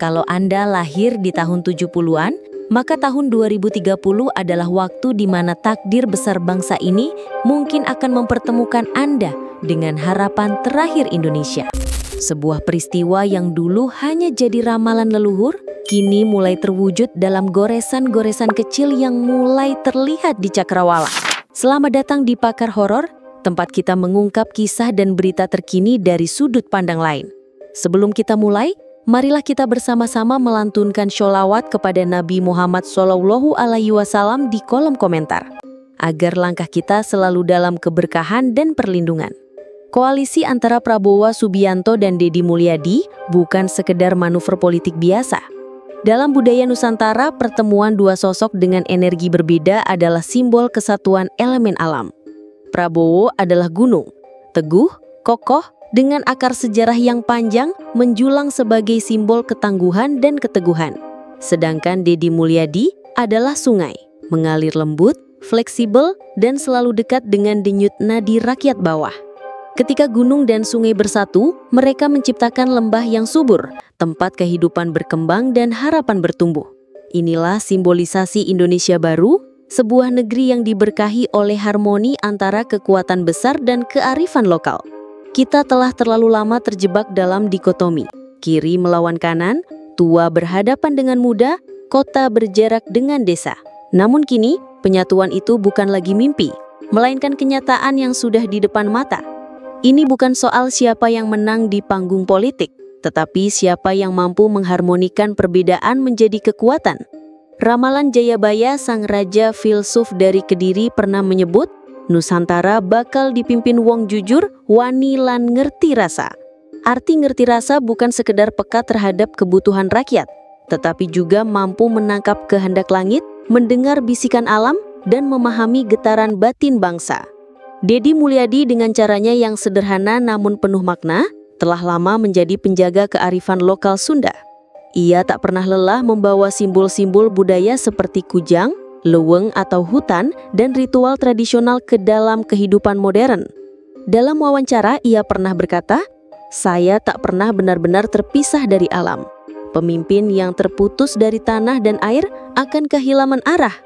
Kalau Anda lahir di tahun 70-an, maka tahun 2030 adalah waktu di mana takdir besar bangsa ini mungkin akan mempertemukan Anda dengan harapan terakhir Indonesia. Sebuah peristiwa yang dulu hanya jadi ramalan leluhur, kini mulai terwujud dalam goresan-goresan kecil yang mulai terlihat di cakrawala. Selamat datang di Pakar Horor, tempat kita mengungkap kisah dan berita terkini dari sudut pandang lain. Sebelum kita mulai, marilah kita bersama-sama melantunkan sholawat kepada Nabi Muhammad SAW di kolom komentar, agar langkah kita selalu dalam keberkahan dan perlindungan. Koalisi antara Prabowo Subianto dan Deddy Mulyadi bukan sekedar manuver politik biasa. Dalam budaya Nusantara, pertemuan dua sosok dengan energi berbeda adalah simbol kesatuan elemen alam. Prabowo adalah gunung, teguh, kokoh, dengan akar sejarah yang panjang menjulang sebagai simbol ketangguhan dan keteguhan. Sedangkan Deddy Mulyadi adalah sungai, mengalir lembut, fleksibel, dan selalu dekat dengan denyut nadi rakyat bawah. Ketika gunung dan sungai bersatu, mereka menciptakan lembah yang subur, tempat kehidupan berkembang dan harapan bertumbuh. Inilah simbolisasi Indonesia baru, sebuah negeri yang diberkahi oleh harmoni antara kekuatan besar dan kearifan lokal. Kita telah terlalu lama terjebak dalam dikotomi, kiri melawan kanan, tua berhadapan dengan muda, kota berjarak dengan desa. Namun kini, penyatuan itu bukan lagi mimpi, melainkan kenyataan yang sudah di depan mata. Ini bukan soal siapa yang menang di panggung politik, tetapi siapa yang mampu mengharmonikan perbedaan menjadi kekuatan. Ramalan Jayabaya, sang raja filsuf dari Kediri, pernah menyebut, Nusantara bakal dipimpin wong jujur, wani lan ngerti rasa. Arti ngerti rasa bukan sekedar peka terhadap kebutuhan rakyat, tetapi juga mampu menangkap kehendak langit, mendengar bisikan alam, dan memahami getaran batin bangsa. Deddy Mulyadi dengan caranya yang sederhana namun penuh makna, telah lama menjadi penjaga kearifan lokal Sunda. Ia tak pernah lelah membawa simbol-simbol budaya seperti kujang, leweng atau hutan, dan ritual tradisional ke dalam kehidupan modern. Dalam wawancara, ia pernah berkata, "Saya tak pernah benar-benar terpisah dari alam. Pemimpin yang terputus dari tanah dan air akan kehilangan arah."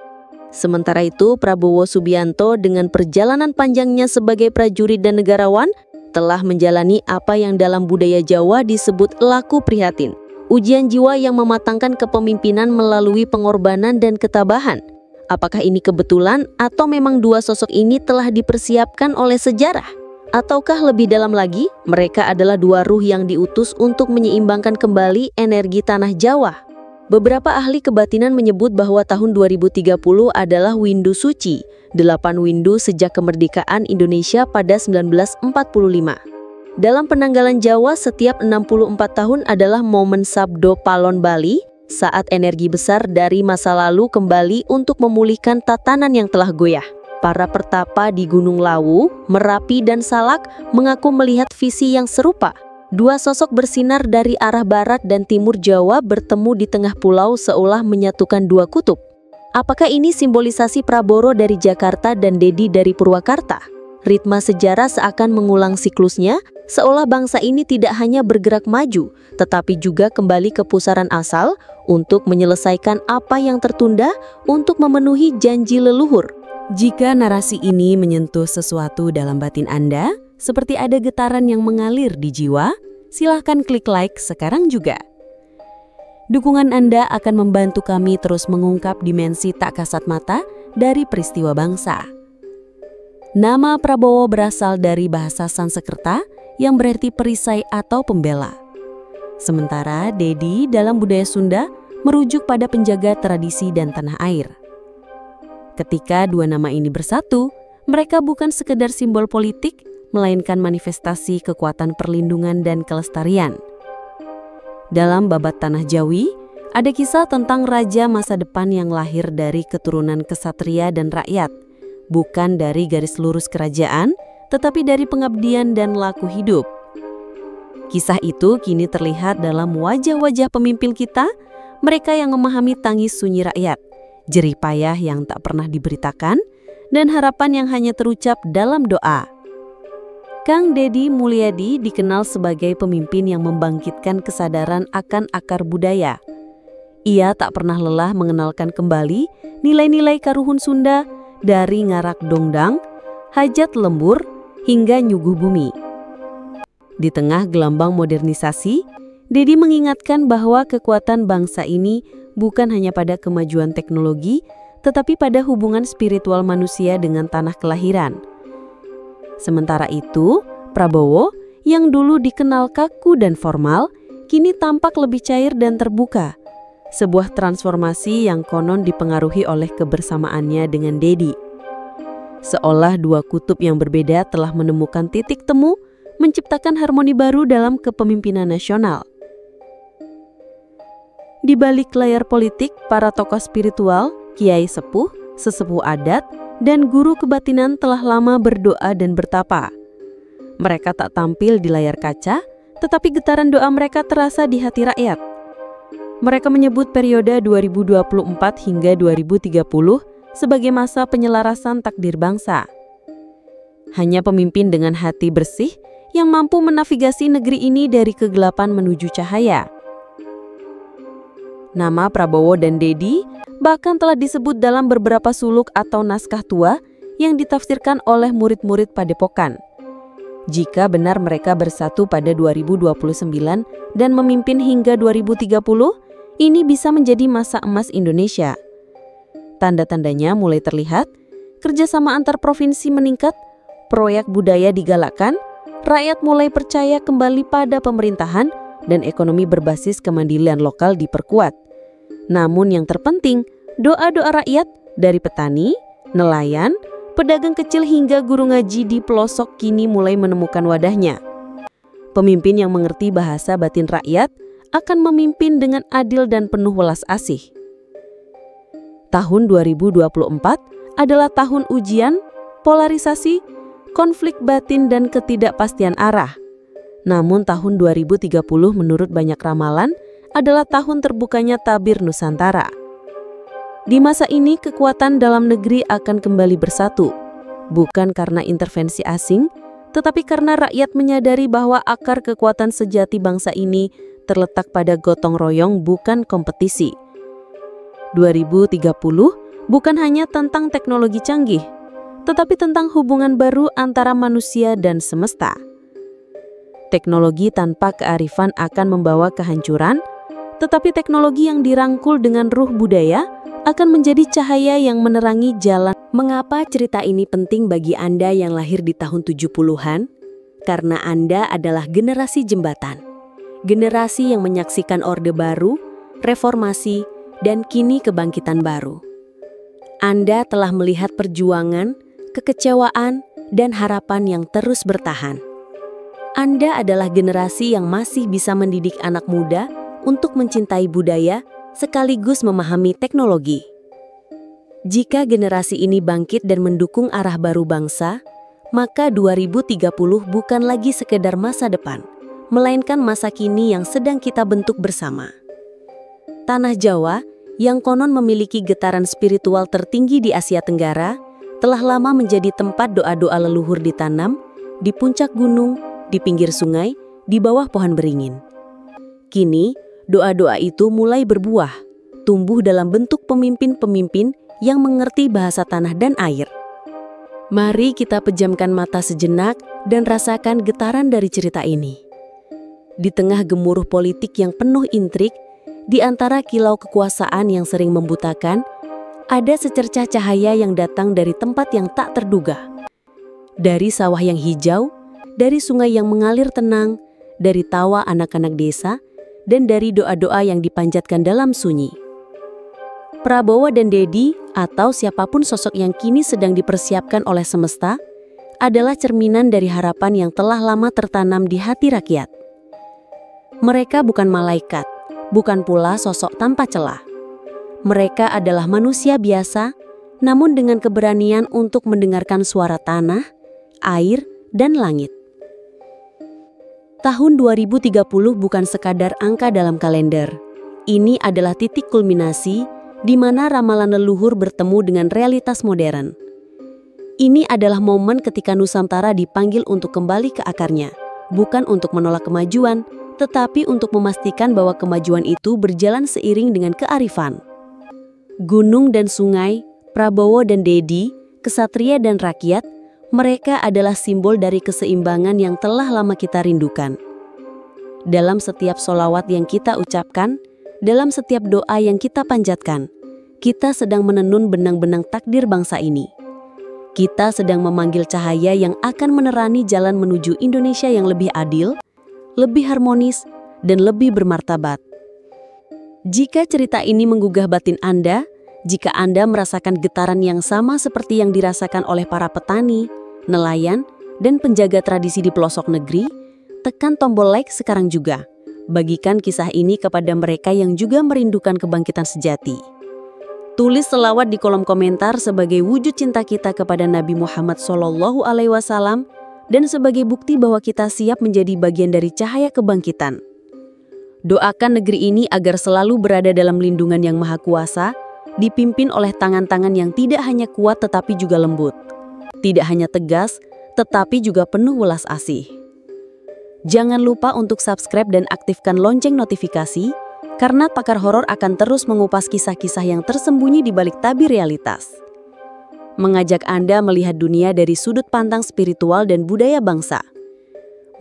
Sementara itu, Prabowo Subianto dengan perjalanan panjangnya sebagai prajurit dan negarawan, telah menjalani apa yang dalam budaya Jawa disebut laku prihatin. Ujian jiwa yang mematangkan kepemimpinan melalui pengorbanan dan ketabahan. Apakah ini kebetulan atau memang dua sosok ini telah dipersiapkan oleh sejarah? Ataukah lebih dalam lagi, mereka adalah dua ruh yang diutus untuk menyeimbangkan kembali energi tanah Jawa? Beberapa ahli kebatinan menyebut bahwa tahun 2030 adalah windu suci, 8 windu sejak kemerdekaan Indonesia pada 1945. Dalam penanggalan Jawa, setiap 64 tahun adalah momen Sabdo Palon Bali, saat energi besar dari masa lalu kembali untuk memulihkan tatanan yang telah goyah. Para pertapa di Gunung Lawu, Merapi, dan Salak mengaku melihat visi yang serupa. Dua sosok bersinar dari arah barat dan timur Jawa bertemu di tengah pulau seolah menyatukan dua kutub. Apakah ini simbolisasi Prabowo dari Jakarta dan Deddy dari Purwakarta? Ritme sejarah seakan mengulang siklusnya, seolah bangsa ini tidak hanya bergerak maju, tetapi juga kembali ke pusaran asal untuk menyelesaikan apa yang tertunda, untuk memenuhi janji leluhur. Jika narasi ini menyentuh sesuatu dalam batin Anda, seperti ada getaran yang mengalir di jiwa, silahkan klik like sekarang juga. Dukungan Anda akan membantu kami terus mengungkap dimensi tak kasat mata dari peristiwa bangsa. Nama Prabowo berasal dari bahasa Sanskerta yang berarti perisai atau pembela. Sementara Deddy dalam budaya Sunda merujuk pada penjaga tradisi dan tanah air. Ketika dua nama ini bersatu, mereka bukan sekedar simbol politik, melainkan manifestasi kekuatan perlindungan dan kelestarian. Dalam babat Tanah Jawi, ada kisah tentang raja masa depan yang lahir dari keturunan kesatria dan rakyat, bukan dari garis lurus kerajaan, tetapi dari pengabdian dan laku hidup. Kisah itu kini terlihat dalam wajah-wajah pemimpin kita, mereka yang memahami tangis sunyi rakyat, jerih payah yang tak pernah diberitakan, dan harapan yang hanya terucap dalam doa. Kang Deddy Mulyadi dikenal sebagai pemimpin yang membangkitkan kesadaran akan akar budaya. Ia tak pernah lelah mengenalkan kembali nilai-nilai karuhun Sunda dari ngarak dongdang, hajat lembur, hingga nyuguh bumi. Di tengah gelombang modernisasi, Deddy mengingatkan bahwa kekuatan bangsa ini bukan hanya pada kemajuan teknologi, tetapi pada hubungan spiritual manusia dengan tanah kelahiran. Sementara itu, Prabowo yang dulu dikenal kaku dan formal, kini tampak lebih cair dan terbuka. Sebuah transformasi yang konon dipengaruhi oleh kebersamaannya dengan Deddy. Seolah dua kutub yang berbeda telah menemukan titik temu, menciptakan harmoni baru dalam kepemimpinan nasional. Di balik layar politik, para tokoh spiritual, kiai sepuh, sesepuh adat, dan guru kebatinan telah lama berdoa dan bertapa. Mereka tak tampil di layar kaca, tetapi getaran doa mereka terasa di hati rakyat. Mereka menyebut periode 2024 hingga 2030 sebagai masa penyelarasan takdir bangsa. Hanya pemimpin dengan hati bersih yang mampu menavigasi negeri ini dari kegelapan menuju cahaya. Nama Prabowo dan Deddy bahkan telah disebut dalam beberapa suluk atau naskah tua yang ditafsirkan oleh murid-murid Padepokan. Jika benar mereka bersatu pada 2029 dan memimpin hingga 2030, ini bisa menjadi masa emas Indonesia. Tanda-tandanya mulai terlihat, kerjasama antar provinsi meningkat, proyek budaya digalakkan, rakyat mulai percaya kembali pada pemerintahan, dan ekonomi berbasis kemandirian lokal diperkuat. Namun yang terpenting, doa-doa rakyat dari petani, nelayan, pedagang kecil hingga guru ngaji di pelosok kini mulai menemukan wadahnya. Pemimpin yang mengerti bahasa batin rakyat akan memimpin dengan adil dan penuh welas asih. Tahun 2024 adalah tahun ujian, polarisasi, konflik batin dan ketidakpastian arah. Namun tahun 2030 menurut banyak ramalan adalah tahun terbukanya tabir Nusantara. Di masa ini kekuatan dalam negeri akan kembali bersatu, bukan karena intervensi asing, tetapi karena rakyat menyadari bahwa akar kekuatan sejati bangsa ini terletak pada gotong royong bukan kompetisi. 2030 bukan hanya tentang teknologi canggih, tetapi tentang hubungan baru antara manusia dan semesta. Teknologi tanpa kearifan akan membawa kehancuran, tetapi teknologi yang dirangkul dengan ruh budaya akan menjadi cahaya yang menerangi jalan. Mengapa cerita ini penting bagi Anda yang lahir di tahun 70-an? Karena Anda adalah generasi jembatan. Generasi yang menyaksikan Orde Baru, reformasi, dan kini kebangkitan baru. Anda telah melihat perjuangan, kekecewaan, dan harapan yang terus bertahan. Anda adalah generasi yang masih bisa mendidik anak muda untuk mencintai budaya sekaligus memahami teknologi. Jika generasi ini bangkit dan mendukung arah baru bangsa, maka 2030 bukan lagi sekedar masa depan, melainkan masa kini yang sedang kita bentuk bersama. Tanah Jawa, yang konon memiliki getaran spiritual tertinggi di Asia Tenggara, telah lama menjadi tempat doa-doa leluhur ditanam, di puncak gunung, di pinggir sungai, di bawah pohon beringin. Kini, doa-doa itu mulai berbuah, tumbuh dalam bentuk pemimpin-pemimpin yang mengerti bahasa tanah dan air. Mari kita pejamkan mata sejenak dan rasakan getaran dari cerita ini. Di tengah gemuruh politik yang penuh intrik, di antara kilau kekuasaan yang sering membutakan, ada secercah cahaya yang datang dari tempat yang tak terduga. Dari sawah yang hijau, dari sungai yang mengalir tenang, dari tawa anak-anak desa, dan dari doa-doa yang dipanjatkan dalam sunyi. Prabowo dan Deddy, atau siapapun sosok yang kini sedang dipersiapkan oleh semesta, adalah cerminan dari harapan yang telah lama tertanam di hati rakyat. Mereka bukan malaikat, bukan pula sosok tanpa celah. Mereka adalah manusia biasa, namun dengan keberanian untuk mendengarkan suara tanah, air, dan langit. Tahun 2030 bukan sekadar angka dalam kalender. Ini adalah titik kulminasi di mana ramalan leluhur bertemu dengan realitas modern. Ini adalah momen ketika Nusantara dipanggil untuk kembali ke akarnya, bukan untuk menolak kemajuan, tetapi untuk memastikan bahwa kemajuan itu berjalan seiring dengan kearifan. Gunung dan sungai, Prabowo dan Dedi, kesatria dan rakyat, mereka adalah simbol dari keseimbangan yang telah lama kita rindukan. Dalam setiap sholawat yang kita ucapkan, dalam setiap doa yang kita panjatkan, kita sedang menenun benang-benang takdir bangsa ini. Kita sedang memanggil cahaya yang akan menerangi jalan menuju Indonesia yang lebih adil, lebih harmonis, dan lebih bermartabat. Jika cerita ini menggugah batin Anda, jika Anda merasakan getaran yang sama seperti yang dirasakan oleh para petani, nelayan, dan penjaga tradisi di pelosok negeri, tekan tombol like sekarang juga. Bagikan kisah ini kepada mereka yang juga merindukan kebangkitan sejati. Tulis selawat di kolom komentar sebagai wujud cinta kita kepada Nabi Muhammad SAW dan sebagai bukti bahwa kita siap menjadi bagian dari cahaya kebangkitan. Doakan negeri ini agar selalu berada dalam lindungan Yang Maha Kuasa, dipimpin oleh tangan-tangan yang tidak hanya kuat tetapi juga lembut. Tidak hanya tegas, tetapi juga penuh welas asih. Jangan lupa untuk subscribe dan aktifkan lonceng notifikasi, karena pakar horor akan terus mengupas kisah-kisah yang tersembunyi di balik tabir realitas. Mengajak Anda melihat dunia dari sudut pandang spiritual dan budaya bangsa.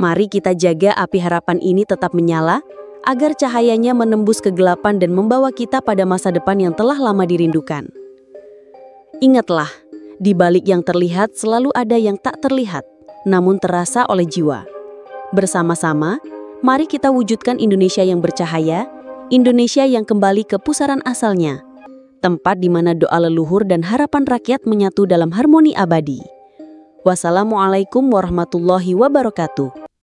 Mari kita jaga api harapan ini tetap menyala, agar cahayanya menembus kegelapan dan membawa kita pada masa depan yang telah lama dirindukan. Ingatlah, di balik yang terlihat selalu ada yang tak terlihat, namun terasa oleh jiwa. Bersama-sama, mari kita wujudkan Indonesia yang bercahaya, Indonesia yang kembali ke pusaran asalnya, tempat di mana doa leluhur dan harapan rakyat menyatu dalam harmoni abadi. Wassalamualaikum warahmatullahi wabarakatuh.